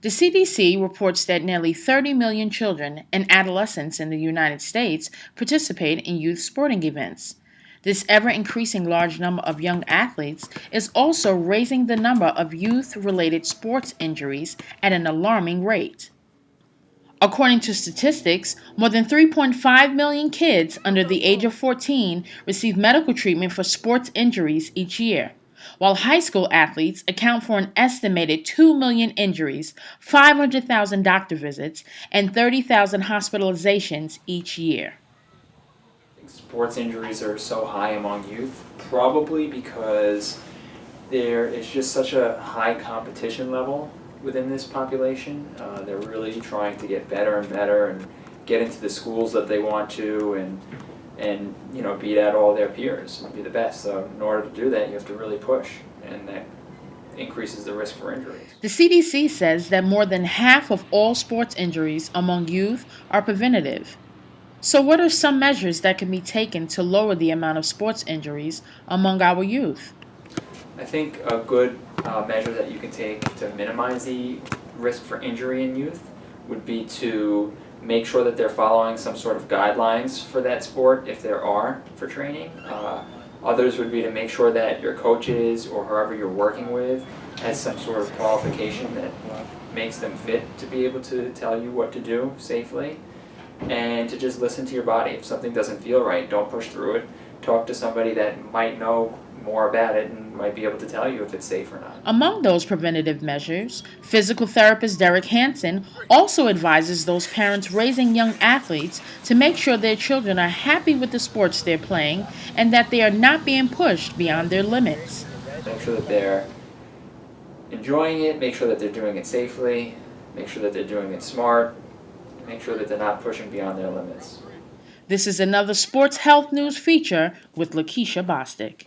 The CDC reports that nearly 30 million children and adolescents in the United States participate in youth sporting events. This ever-increasing large number of young athletes is also raising the number of youth-related sports injuries at an alarming rate. According to statistics, more than 3.5 million kids under the age of 14 receive medical treatment for sports injuries each year, while high school athletes account for an estimated 2 million injuries, 500,000 doctor visits, and 30,000 hospitalizations each year. Sports injuries are so high among youth, probably because there is just such a high competition level within this population. They're really trying to get better and better and get into the schools that they want to and beat out all their peers and be the best. So in order to do that, you have to really push, and that increases the risk for injuries. The CDC says that more than half of all sports injuries among youth are preventative. So what are some measures that can be taken to lower the amount of sports injuries among our youth? I think a good measure that you can take to minimize the risk for injury in youth would be to make sure that they're following some sort of guidelines for that sport, if there are, for training. Others would be to make sure that your coaches or whoever you're working with has some sort of qualification that makes them fit to be able to tell you what to do safely, and to just listen to your body. If something doesn't feel right, don't push through it. Talk to somebody that might know more about it and might be able to tell you if it's safe or not. Among those preventative measures, physical therapist Derek Hansen also advises those parents raising young athletes to make sure their children are happy with the sports they're playing and that they are not being pushed beyond their limits. Make sure that they're enjoying it, make sure that they're doing it safely, make sure that they're doing it smart, make sure that they're not pushing beyond their limits. This is another Sports Health News feature with Lakisha Bostick.